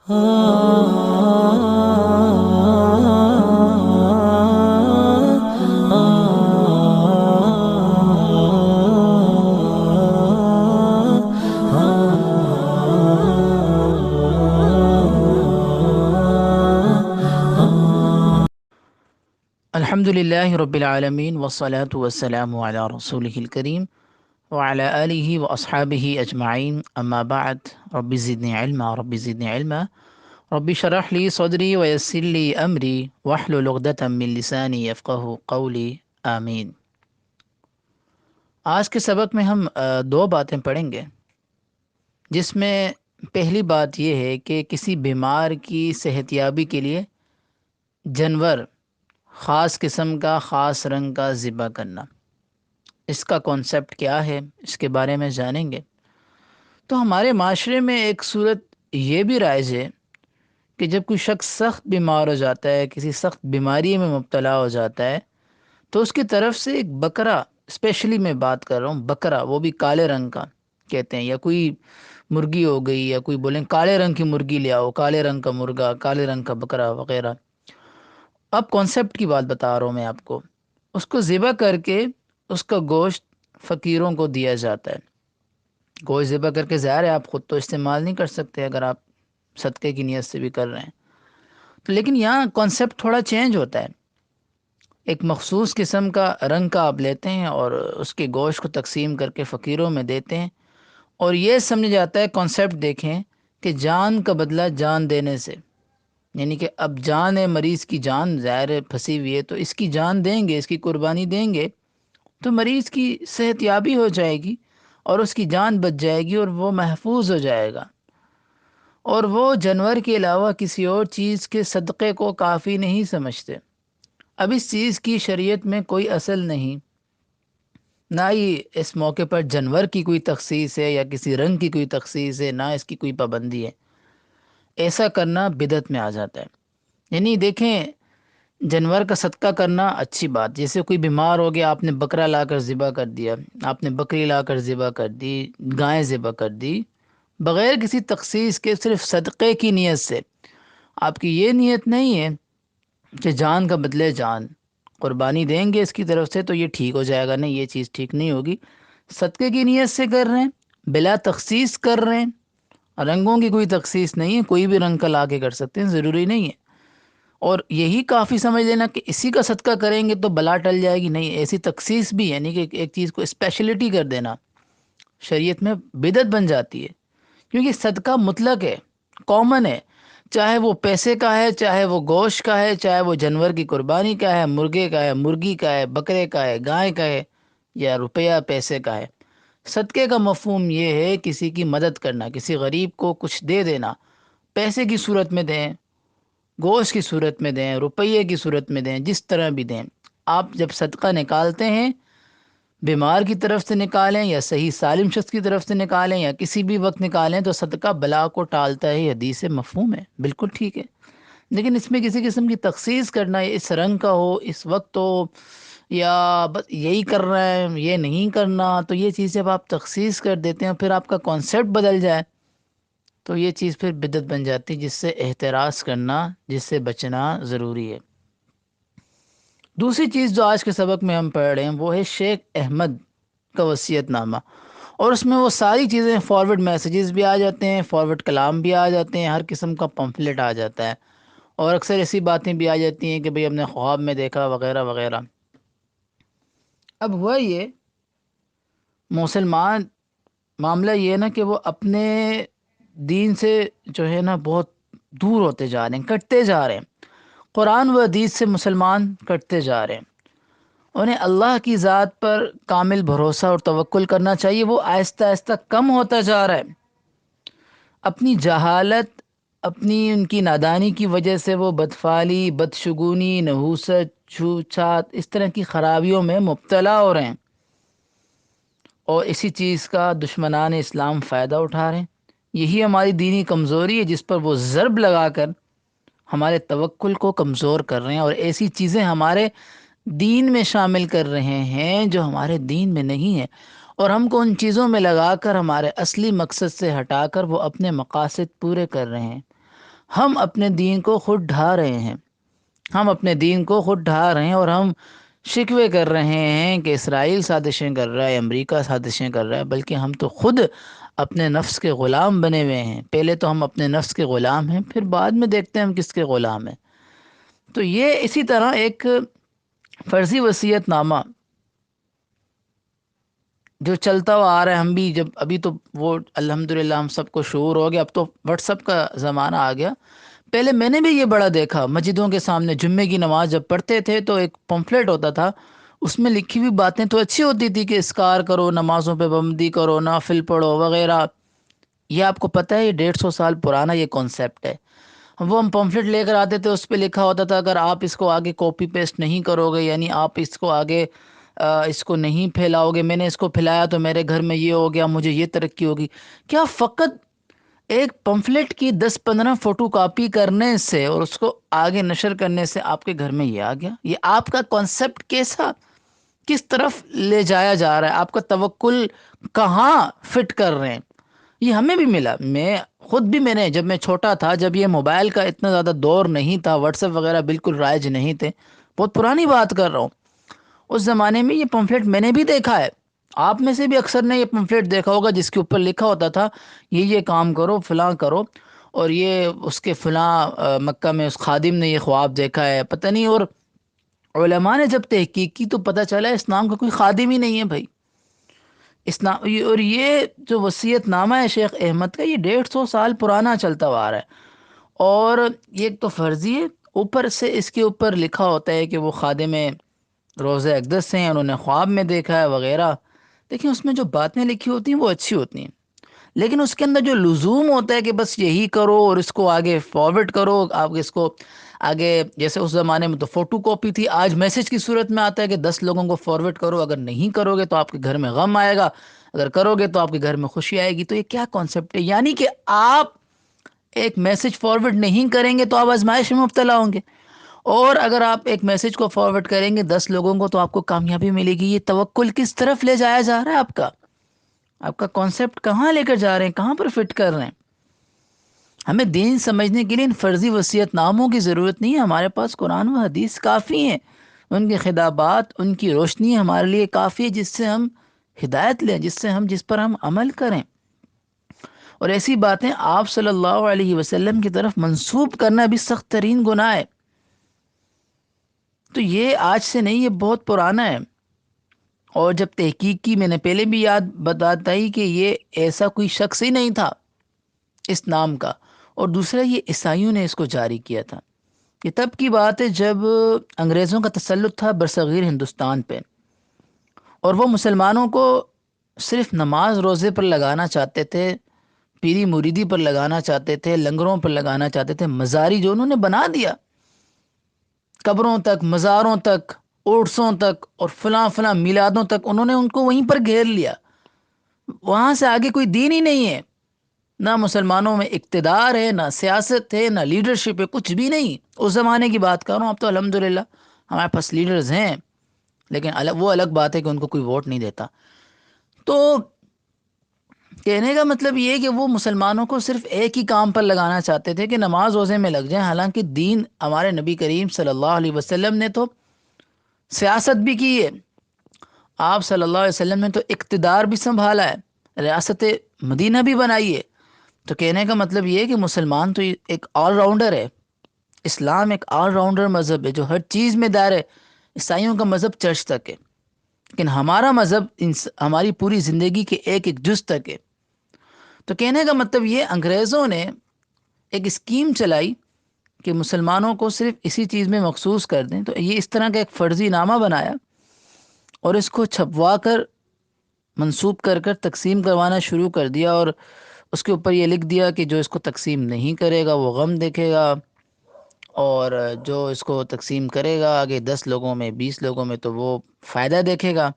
الحمدللہ رب العالمین والصلاة والسلام علی رسولہ الکریم وعلی آلہ واصحابہ اجمعین اما بعد رب زدنی علما رب زدنی علما رب شرح لی صدری ویسر لی امری واحلل عقدۃ من لسانی یفقہوا قولی آمین۔ آج کے سبق میں ہم دو باتیں پڑھیں گے، جس میں پہلی بات یہ ہے کہ کسی بیمار کی صحتیابی کے لیے جانور خاص قسم کا، خاص رنگ کا ذبح کرنا، اس کا کانسیپٹ کیا ہے، اس کے بارے میں جانیں گے۔ تو ہمارے معاشرے میں ایک صورت یہ بھی رائج ہے کہ جب کوئی شخص سخت بیمار ہو جاتا ہے، کسی سخت بیماری میں مبتلا ہو جاتا ہے، تو اس کی طرف سے ایک بکرا، اسپیشلی میں بات کر رہا ہوں بکرا، وہ بھی کالے رنگ کا کہتے ہیں، یا کوئی مرغی ہو گئی، یا کوئی بولیں کالے رنگ کی مرغی لے آؤ، کالے رنگ کا مرغا، کالے رنگ کا بکرا وغیرہ۔ اب کانسیپٹ کی بات بتا رہا ہوں میں آپ کو۔ اس کو ذبح کر کے اس کا گوشت فقیروں کو دیا جاتا ہے۔ گوشت ذبح کر کے ظاہر ہے آپ خود تو استعمال نہیں کر سکتے اگر آپ صدقے کی نیت سے بھی کر رہے ہیں، تو لیکن یہاں کانسیپٹ تھوڑا چینج ہوتا ہے۔ ایک مخصوص قسم کا رنگ کا آپ لیتے ہیں اور اس کے گوشت کو تقسیم کر کے فقیروں میں دیتے ہیں، اور یہ سمجھ جاتا ہے، کانسیپٹ دیکھیں کہ جان کا بدلہ جان دینے سے، یعنی کہ اب جان ہے، مریض کی جان ظاہر ہے پھنسی ہوئی ہے، تو اس کی جان دیں گے، اس کی قربانی دیں گے تو مریض کی صحت یابی ہو جائے گی اور اس کی جان بچ جائے گی اور وہ محفوظ ہو جائے گا، اور وہ جانور کے علاوہ کسی اور چیز کے صدقے کو کافی نہیں سمجھتے۔ اب اس چیز کی شریعت میں کوئی اصل نہیں، نہ ہی اس موقع پر جانور کی کوئی تخصیص ہے یا کسی رنگ کی کوئی تخصیص ہے، نہ اس کی کوئی پابندی ہے۔ ایسا کرنا بدعت میں آ جاتا ہے۔ یعنی دیکھیں، جانور کا صدقہ کرنا اچھی بات، جیسے کوئی بیمار ہو گیا، آپ نے بکرا لا کر ذبح کر دیا، آپ نے بکری لا کر ذبح کر دی، گائے ذبح کر دی، بغیر کسی تخصیص کے، صرف صدقے کی نیت سے۔ آپ کی یہ نیت نہیں ہے کہ جان کا بدلے جان، قربانی دیں گے اس کی طرف سے تو یہ ٹھیک ہو جائے گا، نہیں، یہ چیز ٹھیک نہیں ہوگی۔ صدقے کی نیت سے کر رہے ہیں، بلا تخصیص کر رہے ہیں، رنگوں کی کوئی تخصیص نہیں ہے، کوئی بھی رنگ کا لا کے کر سکتے ہیں، ضروری نہیں ہے۔ اور یہی کافی سمجھ لینا کہ اسی کا صدقہ کریں گے تو بلا ٹل جائے گی، نہیں، ایسی تخصیص بھی، یعنی کہ ایک چیز کو اسپیشلٹی کر دینا شریعت میں بدعت بن جاتی ہے، کیونکہ صدقہ مطلق ہے، کامن ہے، چاہے وہ پیسے کا ہے، چاہے وہ گوشت کا ہے، چاہے وہ جانور کی قربانی کا ہے، مرغے کا ہے، مرغی کا ہے، بکرے کا ہے، گائے کا ہے، یا روپیہ پیسے کا ہے۔ صدقے کا مفہوم یہ ہے کسی کی مدد کرنا، کسی غریب کو کچھ دے دینا، پیسے کی صورت میں دیں، گوشت کی صورت میں دیں، روپیے کی صورت میں دیں، جس طرح بھی دیں۔ آپ جب صدقہ نکالتے ہیں، بیمار کی طرف سے نکالیں یا صحیح سالم شخص کی طرف سے نکالیں یا کسی بھی وقت نکالیں، تو صدقہ بلا کو ٹالتا ہے، یہ حدیث مفہوم ہے، بالکل ٹھیک ہے۔ لیکن اس میں کسی قسم کی تخصیص کرنا، اس رنگ کا ہو، اس وقت ہو، یا بس یہی کر رہے ہیں، یہ نہیں کرنا، تو یہ چیز جب آپ تخصیص کر دیتے ہیں پھر آپ کا کانسیپٹ بدل جائے تو یہ چیز پھر بدعت بن جاتی، جس سے احتراز کرنا، جس سے بچنا ضروری ہے۔ دوسری چیز جو آج کے سبق میں ہم پڑھ رہے ہیں وہ ہے شیخ احمد کا وصیت نامہ، اور اس میں وہ ساری چیزیں، فارورڈ میسیجز بھی آ جاتے ہیں، فارورڈ کلام بھی آ جاتے ہیں، ہر قسم کا پمفلٹ آ جاتا ہے، اور اکثر ایسی باتیں بھی آ جاتی ہیں کہ بھئی ہم نے خواب میں دیکھا وغیرہ وغیرہ۔ اب ہوا یہ مسلمان، معاملہ یہ ہے نا کہ وہ اپنے دین سے جو ہے نا بہت دور ہوتے جا رہے ہیں، کٹتے جا رہے ہیں، قرآن و حدیث سے مسلمان کٹتے جا رہے ہیں۔ انہیں اللہ کی ذات پر کامل بھروسہ اور توکل کرنا چاہیے، وہ آہستہ آہستہ کم ہوتا جا رہا ہے۔ اپنی جہالت، اپنی ان کی نادانی کی وجہ سے وہ بدفعلی، بدشگونی، نحوست، چھوت چھات، اس طرح کی خرابیوں میں مبتلا ہو رہے ہیں، اور اسی چیز کا دشمنان اسلام فائدہ اٹھا رہے ہیں۔ یہی ہماری دینی کمزوری ہے جس پر وہ ضرب لگا کر ہمارے توکل کو کمزور کر رہے ہیں، اور ایسی چیزیں ہمارے دین میں شامل کر رہے ہیں جو ہمارے دین میں نہیں ہے، اور ہم کو ان چیزوں میں لگا کر ہمارے اصلی مقصد سے ہٹا کر وہ اپنے مقاصد پورے کر رہے ہیں۔ ہم اپنے دین کو خود ڈھا رہے ہیں، ہم اپنے دین کو خود ڈھا رہے ہیں، اور ہم شکوے کر رہے ہیں کہ اسرائیل سازشیں کر رہا ہے، امریکہ سازشیں کر رہا ہے، بلکہ ہم تو خود اپنے نفس کے غلام بنے ہوئے ہیں۔ پہلے تو ہم اپنے نفس کے غلام ہیں، پھر بعد میں دیکھتے ہیں ہم کس کے غلام ہیں۔ تو یہ اسی طرح ایک فرضی وصیت نامہ جو چلتا ہوا آ رہا ہے، ہم بھی جب ابھی تو وہ الحمدللہ ہم سب کو شعور ہو گیا، اب تو واٹس ایپ کا زمانہ آ گیا۔ پہلے میں نے بھی یہ بڑا دیکھا، مسجدوں کے سامنے جمعے کی نماز جب پڑھتے تھے تو ایک پمفلٹ ہوتا تھا، اس میں لکھی ہوئی باتیں تو اچھی ہوتی تھی کہ اسکار کرو، نمازوں پہ پابندی کرو، نافل پڑھو وغیرہ۔ یہ آپ کو پتہ ہے یہ 150 سال پرانا یہ کانسیپٹ ہے۔ وہ ہم پمفلٹ لے کر آتے تھے، اس پہ لکھا ہوتا تھا اگر آپ اس کو آگے کاپی پیسٹ نہیں کرو گے، یعنی آپ اس کو آگے اس کو نہیں پھیلاؤ گے، میں نے اس کو پھیلایا تو میرے گھر میں یہ ہو گیا، مجھے یہ ترقی ہوگی۔ کیا فقط ایک پمفلٹ کی 10-15 فوٹو کاپی کرنے سے اور اس کو آگے نشر کرنے سے آپ کے گھر میں یہ آ گیا؟ یہ آپ کا کانسیپٹ کیسا، کس طرف لے جایا جا رہا ہے؟ آپ کا توکل کہاں فٹ کر رہے ہیں؟ یہ ہمیں بھی ملا، میں خود بھی، میں نے جب میں چھوٹا تھا، جب یہ موبائل کا اتنا زیادہ دور نہیں تھا، واٹس ایپ وغیرہ بالکل رائج نہیں تھے، بہت پرانی بات کر رہا ہوں، اس زمانے میں یہ پمفلٹ میں نے بھی دیکھا ہے۔ آپ میں سے بھی اکثر نے یہ پمفلٹ دیکھا ہوگا جس کے اوپر لکھا ہوتا تھا یہ کام کرو، فلاں کرو، اور یہ اس کے فلاں مکہ میں اس خادم نے یہ خواب دیکھا ہے، پتہ نہیں۔ اور علماء نے جب تحقیق کی تو پتہ چلا اسلام کا کوئی خادم ہی نہیں ہے بھائی۔ اسلام اور یہ جو وصیت نامہ ہے شیخ احمد کا، یہ 150 سال پرانا چلتا ہوا آ رہا ہے، اور یہ ایک تو فرضی ہے، اوپر سے اس کے اوپر لکھا ہوتا ہے کہ وہ خادم روزہ اقدس ہیں، انہوں نے خواب میں دیکھا ہے وغیرہ۔ دیکھیں اس میں جو باتیں لکھی ہوتی ہیں وہ اچھی ہوتی ہیں، لیکن اس کے اندر جو لزوم ہوتا ہے کہ بس یہی کرو اور اس کو آگے فارورڈ کرو، آپ اس کو آگے، جیسے اس زمانے میں تو فوٹو کاپی تھی، آج میسج کی صورت میں آتا ہے کہ 10 لوگوں کو فارورڈ کرو، اگر نہیں کرو گے تو آپ کے گھر میں غم آئے گا، اگر کرو گے تو آپ کے گھر میں خوشی آئے گی۔ تو یہ کیا کانسیپٹ ہے؟ یعنی کہ آپ ایک میسج فارورڈ نہیں کریں گے تو آپ آزمائش میں مبتلا ہوں گے، اور اگر آپ ایک میسج کو فارورڈ کریں گے 10 لوگوں کو تو آپ کو کامیابی ملے گی۔ یہ توکل کس طرف لے جایا جا رہا ہے؟ آپ کا کانسیپٹ کہاں لے کر جا رہے ہیں، کہاں پر فٹ کر رہے ہیں؟ ہمیں دین سمجھنے کے لیے ان فرضی وصیت ناموں کی ضرورت نہیں ہے، ہمارے پاس قرآن و حدیث کافی ہیں، ان کے خطابات، ان کی روشنی ہمارے لیے کافی ہے جس سے ہم ہدایت لیں، جس پر ہم عمل کریں۔ اور ایسی باتیں آپ صلی اللہ علیہ وسلم کی طرف منسوب کرنا بھی سخت ترین گناہ ہے۔ تو یہ آج سے نہیں، یہ بہت پرانا ہے، اور جب تحقیق کی، میں نے پہلے بھی یاد بتائی کہ یہ ایسا کوئی شخص ہی نہیں تھا اس نام کا، اور دوسرا یہ عیسائیوں نے اس کو جاری کیا تھا۔ یہ تب کی بات ہے جب انگریزوں کا تسلط تھا برصغیر ہندوستان پہ، اور وہ مسلمانوں کو صرف نماز روزے پر لگانا چاہتے تھے، پیری مریدی پر لگانا چاہتے تھے، لنگروں پر لگانا چاہتے تھے، مزاری جو انہوں نے بنا دیا، قبروں تک، مزاروں تک، اورسوں تک، اور فلاں فلاں میلادوں تک انہوں نے ان کو وہیں پر گھیر لیا۔ وہاں سے آگے کوئی دین ہی نہیں ہے، نہ مسلمانوں میں اقتدار ہے، نہ سیاست ہے، نہ لیڈرشپ ہے، کچھ بھی نہیں۔ اس زمانے کی بات کر رہا ہوں، اب تو الحمدللہ ہمارے پاس لیڈرز ہیں، لیکن وہ الگ بات ہے کہ ان کو کوئی ووٹ نہیں دیتا۔ تو کہنے کا مطلب یہ ہے کہ وہ مسلمانوں کو صرف ایک ہی کام پر لگانا چاہتے تھے کہ نماز روزے میں لگ جائیں، حالانکہ دین ہمارے نبی کریم صلی اللہ علیہ وسلم نے تو سیاست بھی کی ہے، آپ صلی اللہ علیہ وسلم نے تو اقتدار بھی سنبھالا ہے، ریاست مدینہ بھی بنائی ہے۔ تو کہنے کا مطلب یہ ہے کہ مسلمان تو ایک آل راؤنڈر ہے، اسلام ایک آل راؤنڈر مذہب ہے جو ہر چیز میں دار ہے۔ عیسائیوں کا مذہب چرچ تک ہے، لیکن ہمارا مذہب ہماری پوری زندگی کے ایک ایک جز تک ہے۔ تو کہنے کا مطلب یہ، انگریزوں نے ایک اسکیم چلائی کہ مسلمانوں کو صرف اسی چیز میں مخصوص کر دیں، تو یہ اس طرح کا ایک فرضی نامہ بنایا اور اس کو چھپوا کر، منسوب کر کر تقسیم کروانا شروع کر دیا، اور اس کے اوپر یہ لکھ دیا کہ جو اس کو تقسیم نہیں کرے گا وہ غم دیکھے گا، اور جو اس کو تقسیم کرے گا آگے 10 لوگوں میں، 20 لوگوں میں، تو وہ فائدہ دیکھے گا،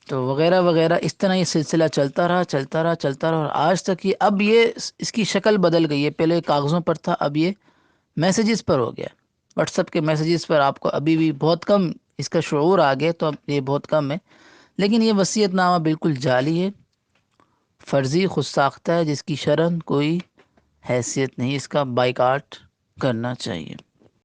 تو وغیرہ وغیرہ۔ اس طرح یہ سلسلہ چلتا رہا چلتا رہا چلتا رہا، اور آج تک یہ، اب یہ اس کی شکل بدل گئی ہے، پہلے کاغذوں پر تھا، اب یہ میسیجز پر ہو گیا، واٹس ایپ کے میسیجز پر آپ کو ابھی بھی بہت کم اس کا شعور آ گیا، تو اب یہ بہت کم ہے، لیکن یہ وصیت نامہ بالکل جعلی ہے، فرضی، خود ساختہ ہے، جس کی شرح کوئی حیثیت نہیں، اس کا بائیکاٹ کرنا چاہیے۔